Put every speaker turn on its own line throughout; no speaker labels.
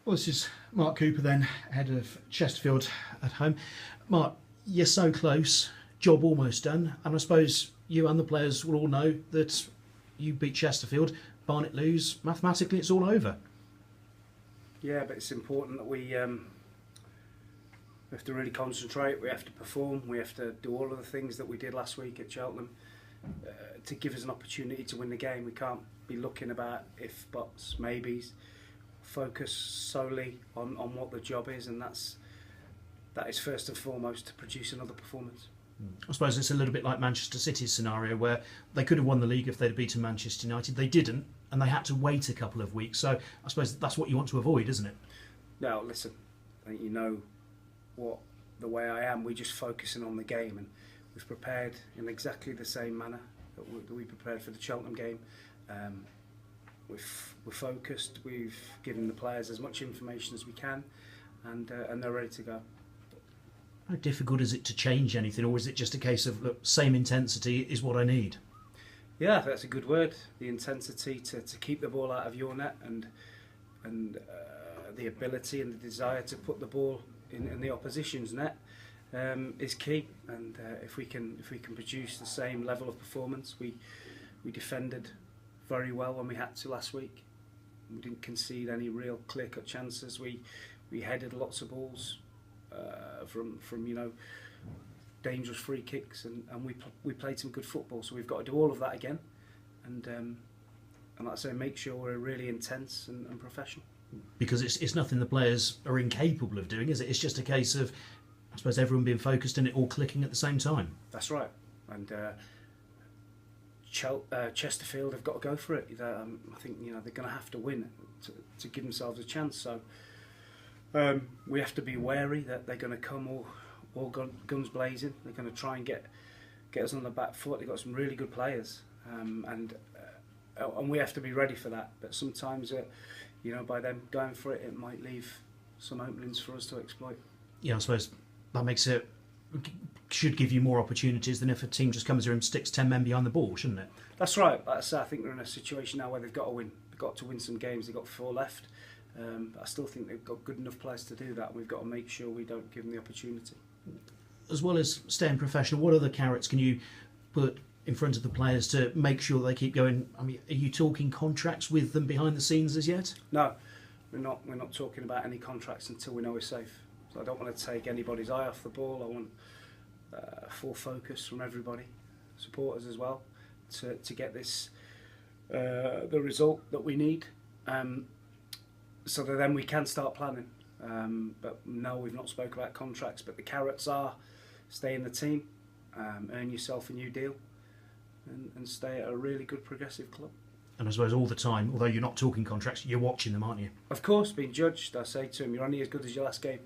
Well, this is Mark Cooper then, head of Chesterfield at home. Mark, you're so close, job almost done, and I suppose you and the players will all know that you beat Chesterfield, Barnet lose, mathematically it's all over.
Yeah, but it's important that we have to really concentrate, we have to perform, we have to do all of the things that we did last week at Cheltenham to give us an opportunity to win the game. We can't be looking about if, buts, maybes. Focus solely on what the job is, and that is first and foremost to produce another performance.
I suppose it's a little bit like Manchester City's scenario where they could have won the league if they'd beaten Manchester United. They didn't, and they had to wait a couple of weeks. So I suppose that's what you want to avoid, isn't it?
No, listen, I think you know what the way I am. We're just focusing on the game, and we've prepared in exactly the same manner that we prepared for the Cheltenham game. We're focused, we've given the players as much information as we can, and they're ready to go.
How difficult is it to change anything, or is it just a case of, look, same intensity is what I need?
Yeah, that's a good word. The intensity to keep the ball out of your net, and the ability and the desire to put the ball in the opposition's net is key. And if we can produce the same level of performance, we defended very well when we had to last week. We didn't concede any real clear-cut chances. We headed lots of balls from dangerous free kicks, and we played some good football. So we've got to do all of that again, and like I say, make sure we're really intense and professional.
Because it's nothing the players are incapable of doing, is it? It's just a case of, I suppose, everyone being focused and it all clicking at the same time.
That's right, and Chesterfield have got to go for it. I think they're going to have to win to give themselves a chance. So we have to be wary that they're going to come all guns blazing. They're going to try and get us on the back foot. They've got some really good players, and we have to be ready for that. But sometimes, by them going for it, it might leave some openings for us to exploit.
Yeah, I suppose that should give you more opportunities than if a team just comes here and sticks 10 men behind the ball, shouldn't it?
That's right. Like I say, I think they're in a situation now where they've got to win. They've got to win some games. They've got 4 left. But I still think they've got good enough players to do that. We've got to make sure we don't give them the opportunity.
As well as staying professional, what other carrots can you put in front of the players to make sure they keep going? I mean, are you talking contracts with them behind the scenes as yet?
No, we're not. We're not talking about any contracts until we know we're safe. So I don't want to take anybody's eye off the ball. I want full focus from everybody, supporters as well, to get this the result that we need, so that then we can start planning. But no, we've not spoke about contracts, but the carrots are stay in the team, earn yourself a new deal, and stay at a really good progressive club.
And I suppose all the time, although you're not talking contracts, you're watching them, aren't you?
Of course, being judged. I say to him, you're only as good as your last game.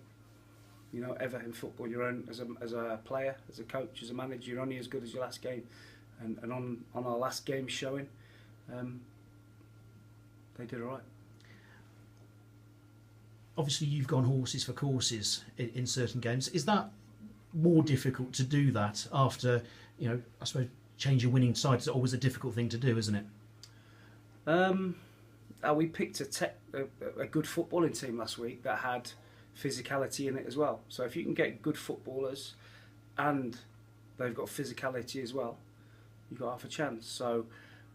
Ever in football, you're on as a player, as a coach, as a manager, you're only as good as your last game. And on our last game showing, they did all right.
Obviously, you've gone horses for courses in certain games. Is that more difficult to do that after, I suppose, change your winning side is always a difficult thing to do, isn't it?
We picked a good footballing team last week that had physicality in it as well. So if you can get good footballers and they've got physicality as well, you've got half a chance. So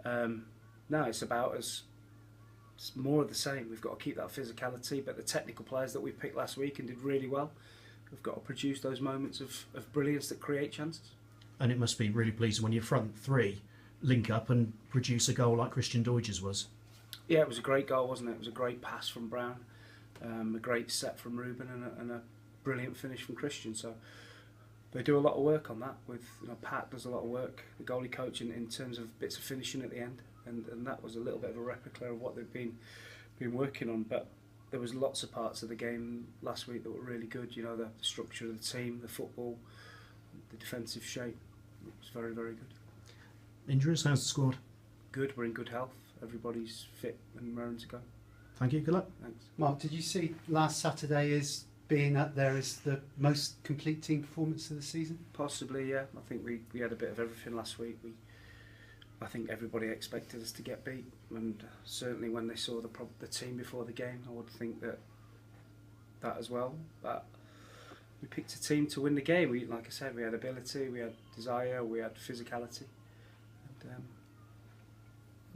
no, it's more of the same. We've got to keep that physicality, but the technical players that we picked last week and did really well, we've got to produce those moments of brilliance that create chances.
And it must be really pleasing when your front three link up and produce a goal like Christian Deutsch's was.
Yeah, it was a great goal, wasn't it? It was a great pass from Brown, a great set from Ruben, and a brilliant finish from Christian. So they do a lot of work on that. With Pat does a lot of work, the goalie coach, in terms of bits of finishing at the end, and that was a little bit of a replica of what they've been working on. But there was lots of parts of the game last week that were really good. The structure of the team, the football, the defensive shape. It was very, very good.
Injuries? How's the squad?
Good. We're in good health. Everybody's fit and raring to go.
Thank you. Good luck.
Thanks.
Mark, did you see last Saturday as being up there as the most complete team performance of the season?
Possibly, yeah. I think we had a bit of everything last week. I think everybody expected us to get beat, and certainly when they saw the team before the game, I would think that that as well. But we picked a team to win the game. We, like I said, we had ability, we had desire, we had physicality, and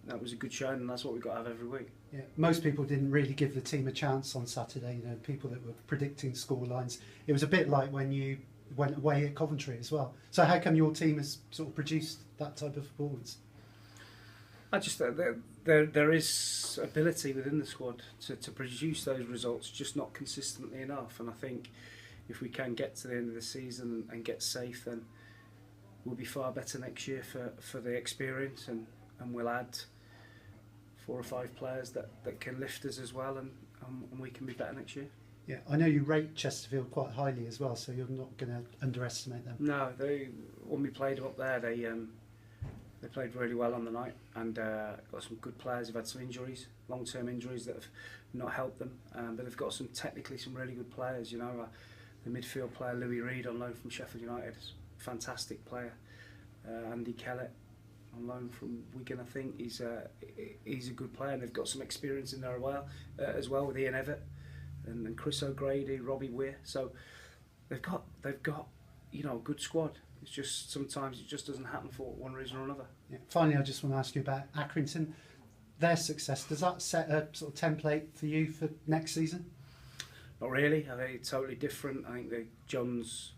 that was a good showing, and that's what we've got to have every week.
Yeah, most people didn't really give the team a chance on Saturday. You know, people that were predicting score lines. It was a bit like when you went away at Coventry as well. So how come your team has sort of produced that type of performance?
I just there is ability within the squad to produce those results, just not consistently enough. And I think if we can get to the end of the season and get safe, then we'll be far better next year for the experience, and we'll add 4 or 5 players that can lift us as well, and we can be better next year.
Yeah, I know you rate Chesterfield quite highly as well, so you're not going to underestimate them.
No, when we played them up there, they played really well on the night, and got some good players. They've had some injuries, long-term injuries that have not helped them, but they've got some really good players. You know, the midfield player Louis Reed on loan from Sheffield United is a fantastic player. Andy Kellett on loan from Wigan, I think he's a good player, and they've got some experience in there as well with Ian Evatt and Chris O'Grady, Robbie Weir. So they've got you know, a good squad. It's just sometimes it just doesn't happen for one reason or another.
Yeah. Finally, I just want to ask you about Accrington. Their success, does that set a sort of template for you for next season?
Not really. I think it's totally different. I think John's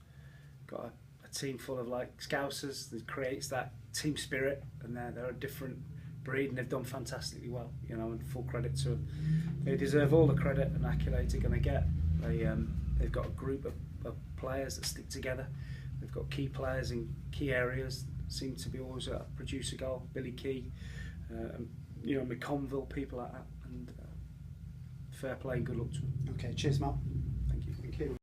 got a team full of like Scousers that creates that team spirit, and they're a different breed, and they've done fantastically well. You know, and full credit to them. They deserve all the credit and accolades they're going to get. They've got a group of players that stick together. They've got key players in key areas. Seem to be always produce a goal. Billy Key, you know, McConville, people like that, and fair play and good luck to them.
Okay, cheers, Mark.